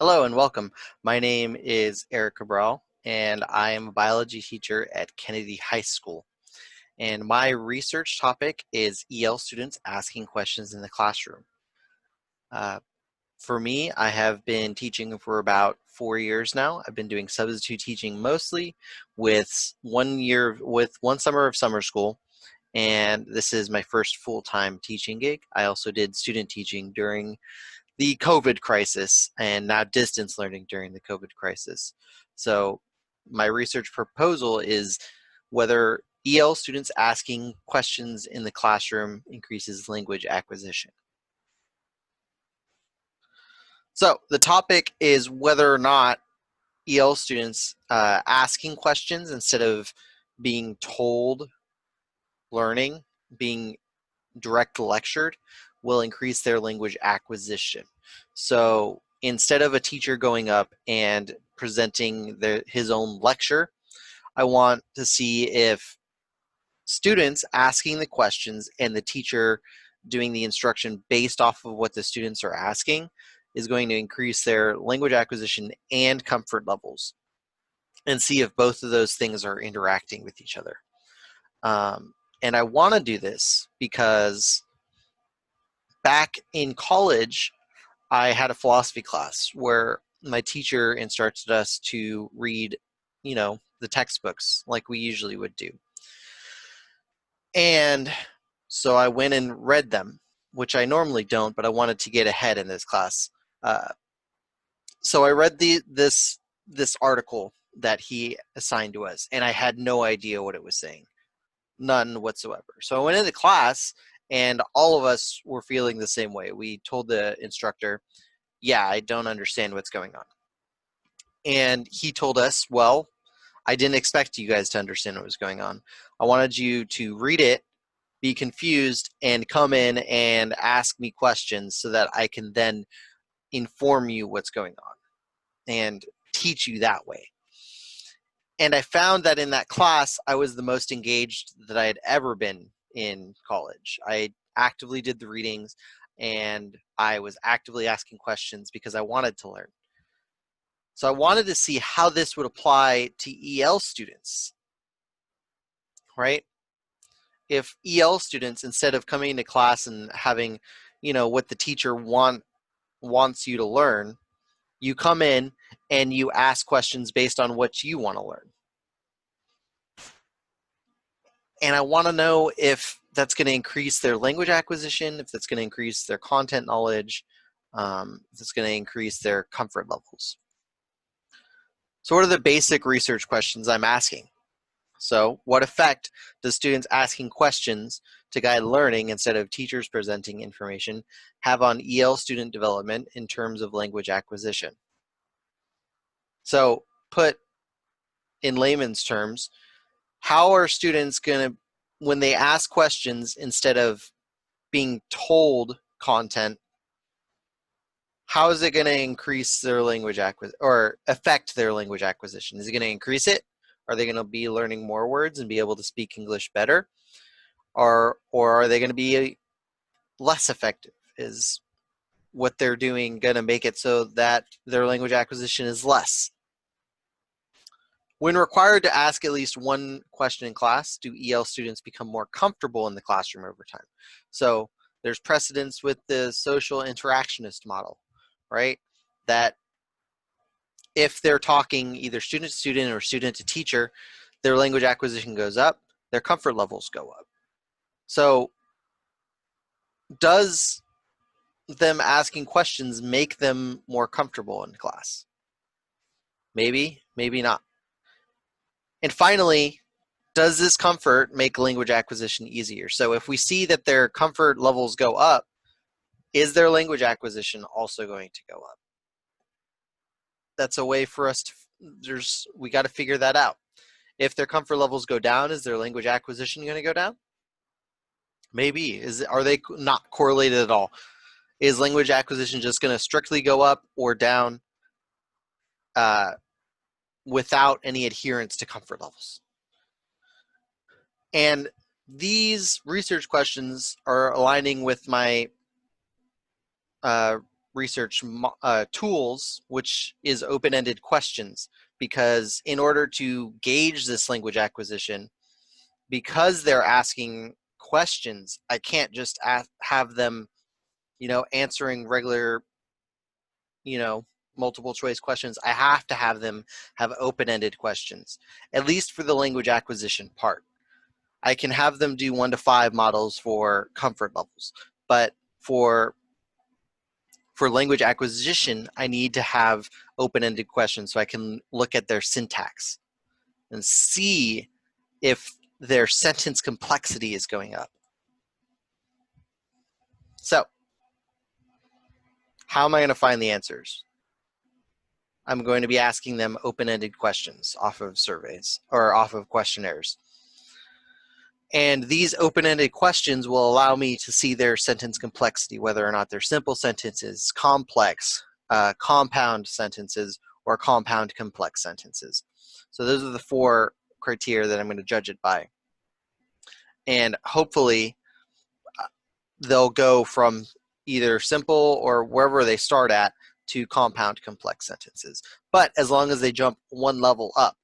Hello and welcome. My name is Eric Cabral, and I am a biology teacher at Kennedy High School. And my research topic is EL students asking questions in the classroom. Uh, for me, I have been teaching for about 4 years now. I've been doing substitute teaching mostly with one summer of summer school, and this is my first full-time teaching gig. I also did student teaching during the COVID crisis and now distance learning during the COVID crisis. So my research proposal is whether EL students asking questions in the classroom increases language acquisition. So the topic is whether or not EL students asking questions instead of being told learning, being direct lectured, will increase their language acquisition. So instead of a teacher going up and presenting his own lecture, I want to see if students asking the questions and the teacher doing the instruction based off of what the students are asking is going to increase their language acquisition and comfort levels, and see if both of those things are interacting with each other. And I want to do this because back in college, I had a philosophy class where my teacher instructed us to read, the textbooks like we usually would do. And so I went and read them, which I normally don't, but I wanted to get ahead in this class. So I read this article that he assigned to us, and I had no idea what it was saying. None whatsoever. So I went into class, and all of us were feeling the same way. We told the instructor, yeah, I don't understand what's going on. And he told us, well, I didn't expect you guys to understand what was going on. I wanted you to read it, be confused, and come in and ask me questions so that I can then inform you what's going on and teach you that way. And I found that in that class, I was the most engaged that I had ever been in college. I actively did the readings, and I was actively asking questions because I wanted to learn. So I wanted to see how this would apply to EL students, right? If EL students, instead of coming to class and having, what the teacher wants you to learn, you come in and you ask questions based on what you want to learn. And I want to know if that's going to increase their language acquisition, if that's going to increase their content knowledge, if it's going to increase their comfort levels. So what are the basic research questions I'm asking? So what effect does students asking questions to guide learning instead of teachers presenting information have on EL student development in terms of language acquisition? So put in layman's terms, how are students going to, when they ask questions instead of being told content, how is it going to increase their language acquisition or affect their language acquisition? Is it going to increase it? Are they going to be learning more words and be able to speak English better? Or are they going to be less effective? Is what they're doing going to make it so that their language acquisition is less? When required to ask at least one question in class, do EL students become more comfortable in the classroom over time? So there's precedence with the social interactionist model, right? That if they're talking either student to student or student to teacher, their language acquisition goes up, their comfort levels go up. So does them asking questions make them more comfortable in class? Maybe, maybe not. And finally, does this comfort make language acquisition easier? So if we see that their comfort levels go up, is their language acquisition also going to go up? That's a way for us to, we got to figure that out. If their comfort levels go down, is their language acquisition going to go down? Maybe. Are they not correlated at all? Is language acquisition just going to strictly go up or down without any adherence to comfort levels? And these research questions are aligning with my research tools, which is open-ended questions, because in order to gauge this language acquisition, because they're asking questions, I can't just have them, answering regular, multiple choice questions. I have to have them have open-ended questions, at least for the language acquisition part. I can have them do 1 to 5 models for comfort levels, but for language acquisition, I need to have open-ended questions so I can look at their syntax and see if their sentence complexity is going up. So, how am I going to find the answers? I'm going to be asking them open-ended questions off of surveys or off of questionnaires. And these open-ended questions will allow me to see their sentence complexity, whether or not they're simple sentences, complex, compound sentences, or compound complex sentences. So those are the 4 criteria that I'm going to judge it by. And hopefully they'll go from either simple or wherever they start at to compound complex sentences. But as long as they jump 1 level up,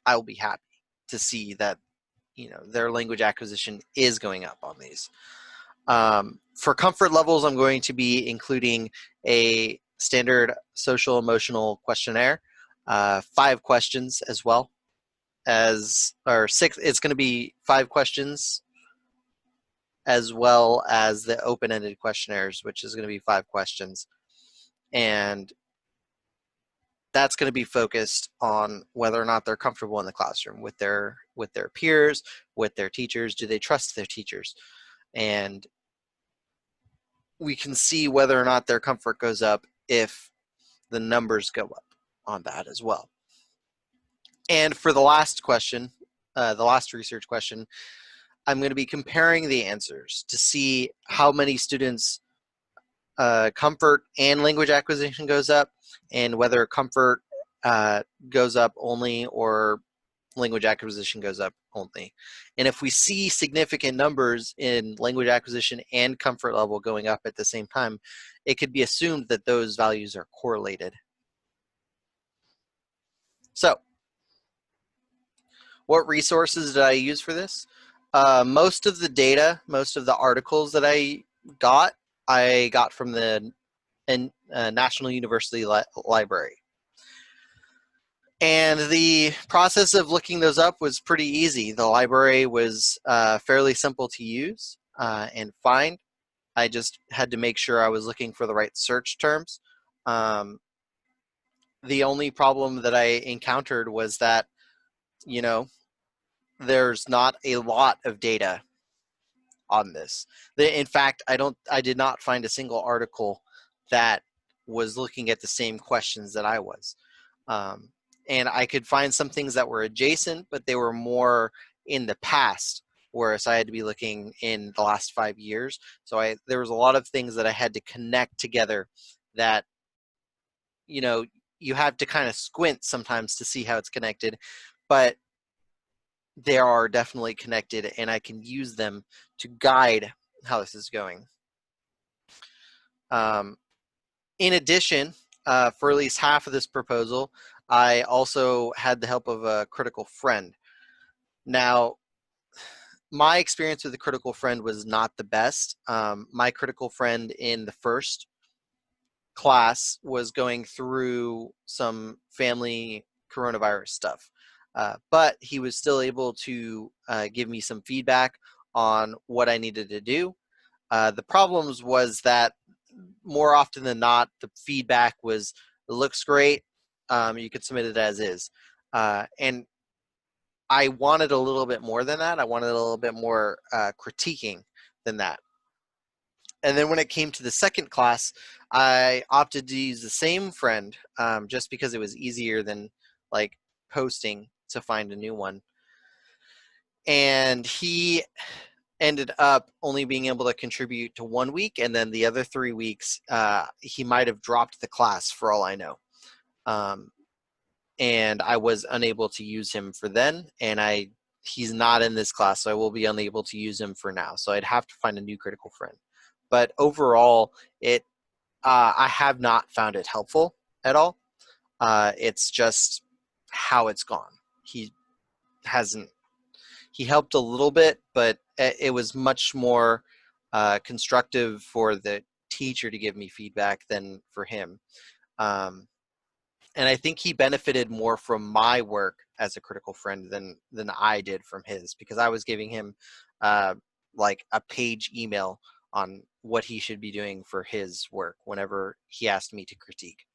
I will be happy to see that their language acquisition is going up on these. For comfort levels, I'm going to be including a standard social emotional questionnaire, 5 questions as well as, or 6, it's going to be 5 questions as well as the open-ended questionnaires, which is going to be 5 questions. And that's going to be focused on whether or not they're comfortable in the classroom with their peers, with their teachers. Do they trust their teachers? And we can see whether or not their comfort goes up if the numbers go up on that as well. And for the last question, the last research question, I'm going to be comparing the answers to see how many students comfort and language acquisition goes up, and whether comfort goes up only or language acquisition goes up only. And if we see significant numbers in language acquisition and comfort level going up at the same time, it could be assumed that those values are correlated. So, what resources did I use for this? Most of the data, most of the articles that I got from the National University Library. And the process of looking those up was pretty easy. The library was fairly simple to use and find. I just had to make sure I was looking for the right search terms. The only problem that I encountered was that, there's not a lot of data on this. In fact, I did not find a single article that was looking at the same questions that I was. And I could find some things that were adjacent, but they were more in the past, whereas I had to be looking in the last 5 years. So there was a lot of things that I had to connect together that, you have to kind of squint sometimes to see how it's connected, but they are definitely connected, and I can use them to guide how this is going. In addition, for at least half of this proposal, I also had the help of a critical friend. Now, my experience with the critical friend was not the best. My critical friend in the first class was going through some family coronavirus stuff, but he was still able to give me some feedback on what I needed to do. The problems was that more often than not, the feedback was, it looks great, you could submit it as is. And I wanted a little bit more than that. I wanted a little bit more critiquing than that. And then when it came to the second class, I opted to use the same friend just because it was easier than like posting to find a new one. And he ended up only being able to contribute to 1 week, and then the other 3 weeks, he might have dropped the class for all I know. And I was unable to use him for then, and he's not in this class, so I will be unable to use him for now. So I'd have to find a new critical friend. But overall, it I have not found it helpful at all. It's just how it's gone. He hasn't. He helped a little bit, but it was much more constructive for the teacher to give me feedback than for him. And I think he benefited more from my work as a critical friend than I did from his, because I was giving him like a page email on what he should be doing for his work whenever he asked me to critique.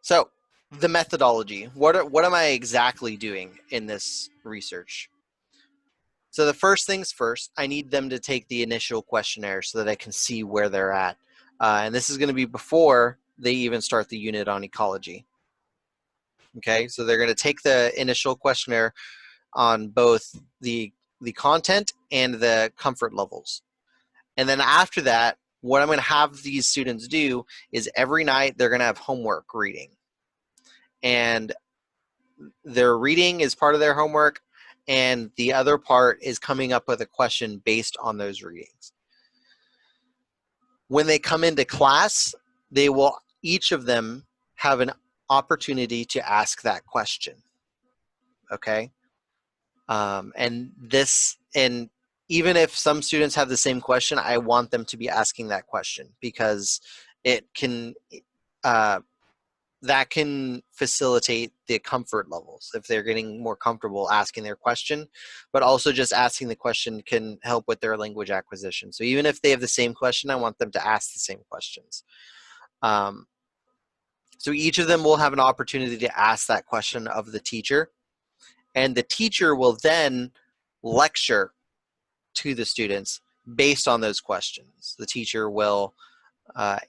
So the methodology, what am I exactly doing in this research? So the first things first, I need them to take the initial questionnaire so that I can see where they're at. And this is going to be before they even start the unit on ecology. Okay, so they're going to take the initial questionnaire on both the content and the comfort levels. And then after that, what I'm going to have these students do is every night they're going to have homework reading. And their reading is part of their homework, and the other part is coming up with a question based on those readings. When they come into class, they will, each of them, have an opportunity to ask that question. Okay? And even if some students have the same question, I want them to be asking that question, because it can that can facilitate the comfort levels if they're getting more comfortable asking their question. But also just asking the question can help with their language acquisition. So even if they have the same question, I want them to ask the same questions. So each of them will have an opportunity to ask that question of the teacher, and the teacher will then lecture to the students based on those questions. The teacher will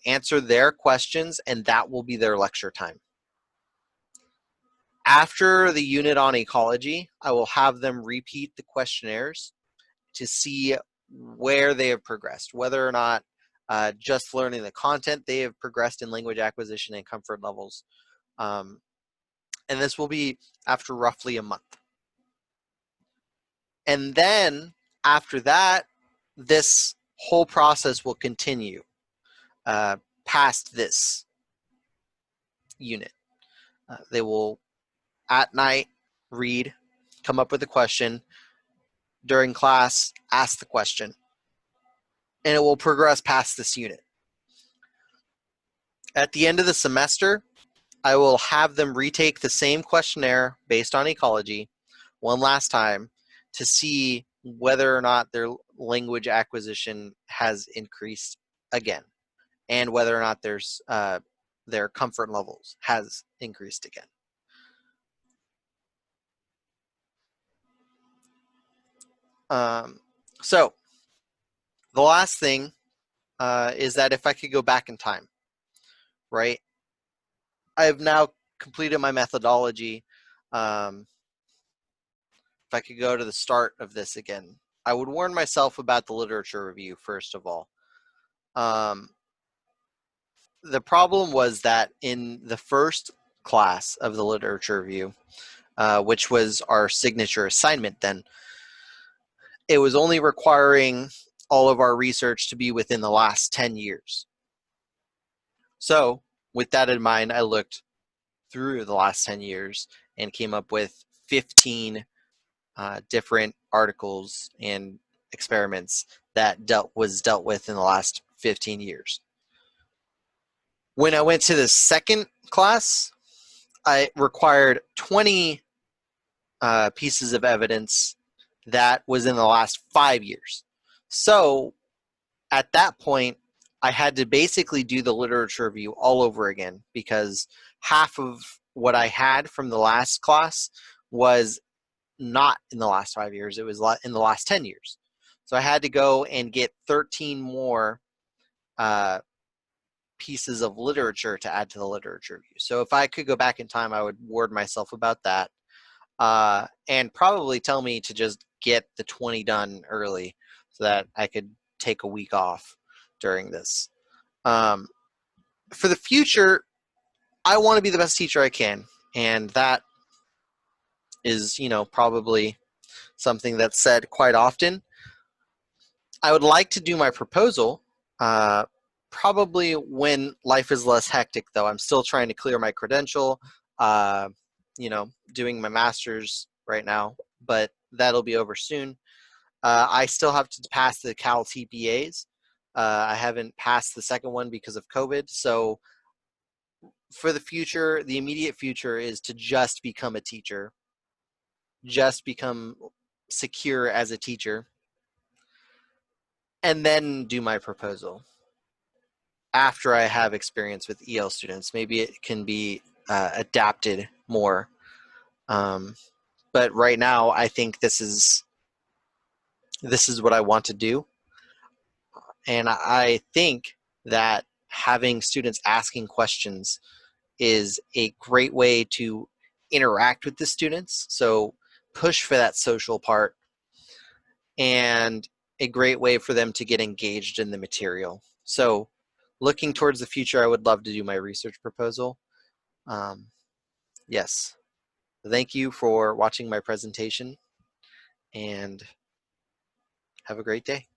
answer their questions, and that will be their lecture time. After the unit on ecology, I will have them repeat the questionnaires to see where they have progressed, whether or not just learning the content, they have progressed in language acquisition and comfort levels. And this will be after roughly a month. And then after that, this whole process will continue past this unit. They will, at night, read, come up with a question. During class, ask the question. And it will progress past this unit. At the end of the semester, I will have them retake the same questionnaire based on ecology one last time to see whether or not their language acquisition has increased again, and whether or not their comfort levels has increased again. So the last thing is that if I could go back in time, right? I have now completed my methodology. If I could go to the start of this again, I would warn myself about the literature review, first of all. The problem was that in the first class of the literature review, which was our signature assignment then, it was only requiring all of our research to be within the last 10 years. So with that in mind, I looked through the last 10 years and came up with 15 different articles and experiments that was dealt with in the last 15 years. When I went to the second class, I required 20 pieces of evidence that was in the last 5 years. So at that point, I had to basically do the literature review all over again, because half of what I had from the last class was not in the last 5 years. It was in the last 10 years. So I had to go and get 13 more pieces of literature to add to the literature review. So if I could go back in time, I would ward myself about that, and probably tell me to just get the 20 done early so that I could take a week off during this. For the future, I want to be the best teacher I can, and that is, probably something that's said quite often. I would like to do my proposal Probably when life is less hectic, though. I'm still trying to clear my credential, uh, doing my master's right now, but that'll be over soon. I still have to pass the Cal TPAs. I haven't passed the second one because of COVID. So for the future, the immediate future is to just become a teacher, just become secure as a teacher, and then do my proposal after I have experience with EL students. Maybe it can be adapted more. Um, but right now, I think this is what I want to do, and I think that having students asking questions is a great way to interact with the students. So push for that social part, and a great way for them to get engaged in the material. So looking towards the future, I would love to do my research proposal. Um, yes. Thank you for watching my presentation, and have a great day.